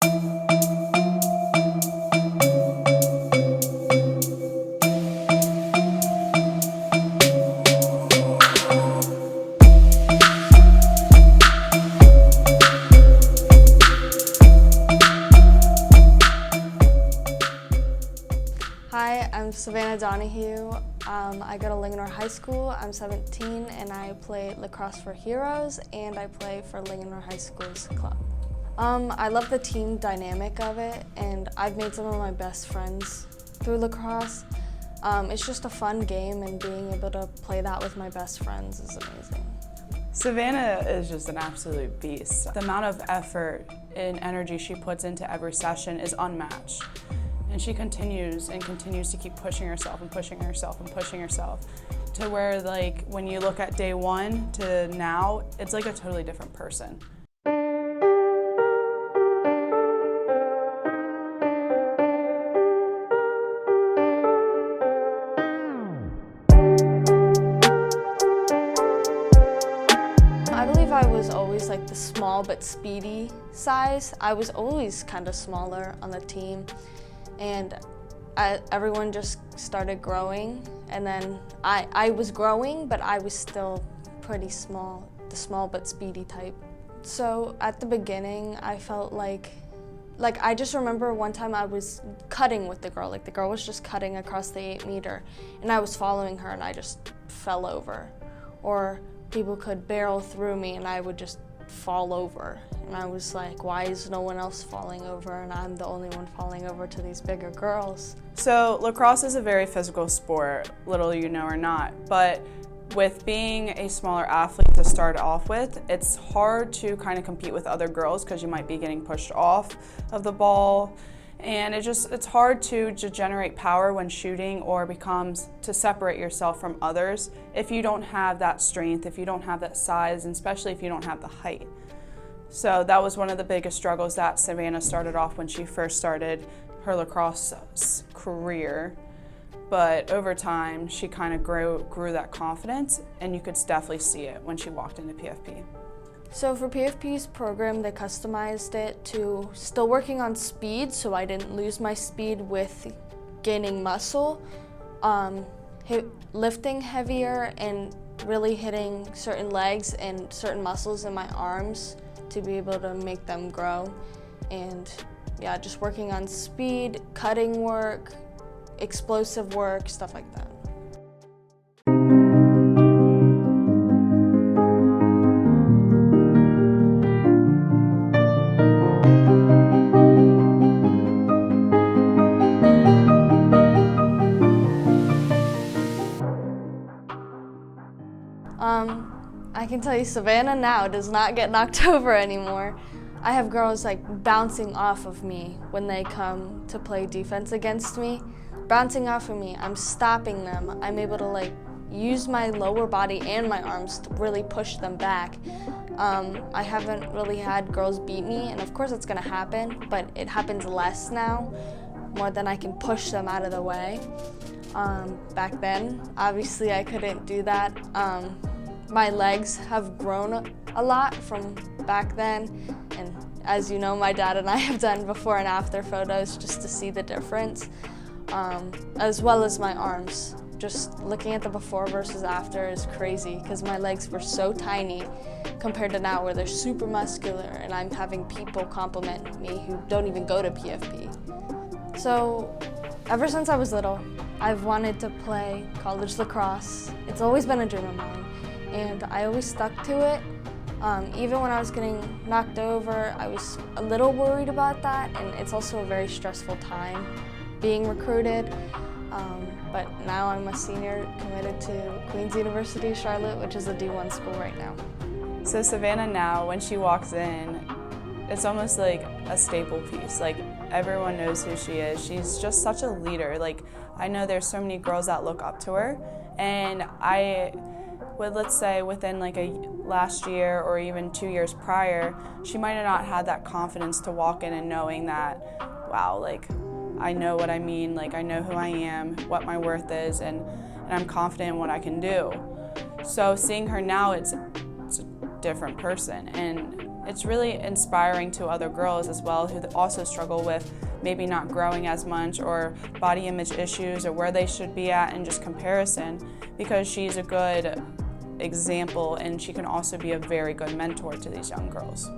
Hi, I'm Savannah Donahue. I go to Linganore High School. I'm 17 and I play lacrosse for Heroes and I play for Linganore High School's club. I love the team dynamic of it and I've made some of my best friends through lacrosse. It's just a fun game and being able to play that with my best friends is amazing. Savannah is just an absolute beast. The amount of effort and energy she puts into every session is unmatched. And she continues to keep pushing herself and pushing herself and pushing herself to where, like, when you look at day one to now, it's like a totally different person. I believe I was always like the small but speedy size. I was always kind of smaller on the team. And everyone just started growing, and then I was growing, but I was still pretty small, the small but speedy type. So at the beginning, I felt like I just remember one time I was cutting with the girl, like the girl was just cutting across the 8-meter, and I was following her and I just fell over. Or people could barrel through me and I would just fall over. And I was like, why is no one else falling over and I'm the only one falling over to these bigger girls? So lacrosse is a very physical sport, little you know or not, but with being a smaller athlete to start off with, it's hard to kind of compete with other girls because you might be getting pushed off of the ball. And it's hard to generate power when shooting or becomes to separate yourself from others if you don't have that strength, if you don't have that size, and especially if you don't have the height. So that was one of the biggest struggles that Savannah started off when she first started her lacrosse career. But over time, she kind of grew that confidence, and you could definitely see it when she walked into PFP. So for PFP's program, they customized it to still working on speed, so I didn't lose my speed with gaining muscle, lifting heavier, and really hitting certain legs and certain muscles in my arms to be able to make them grow. And yeah, just working on speed, cutting work, explosive work, stuff like that. I can tell you Savannah now does not get knocked over anymore. I have girls like bouncing off of me when they come to play defense against me. Bouncing off of me, I'm stopping them. I'm able to like use my lower body and my arms to really push them back. I haven't really had girls beat me, and of course it's gonna happen, but it happens less now, more than I can push them out of the way. Back then, obviously I couldn't do that. My legs have grown a lot from back then, and as you know, my dad and I have done before and after photos just to see the difference, as well as my arms. Just looking at the before versus after is crazy because my legs were so tiny compared to now where they're super muscular, and I'm having people compliment me who don't even go to PFP. So ever since I was little, I've wanted to play college lacrosse. It's always been a dream of mine, and I always stuck to it. Even when I was getting knocked over, I was a little worried about that, and it's also a very stressful time being recruited. But now I'm a senior committed to Queen's University, Charlotte, which is a D1 school right now. So Savannah now, when she walks in, it's almost like a staple piece. Like, everyone knows who she is. She's just such a leader. Like, I know there's so many girls that look up to her, and let's say within like a last year or even 2 years prior, she might have not had that confidence to walk in and knowing that, wow, like I know what I mean, like I know who I am, what my worth is, and I'm confident in what I can do. So seeing her now, it's a different person, and it's really inspiring to other girls as well who also struggle with maybe not growing as much or body image issues or where they should be at in just comparison, because she's a good example and she can also be a very good mentor to these young girls.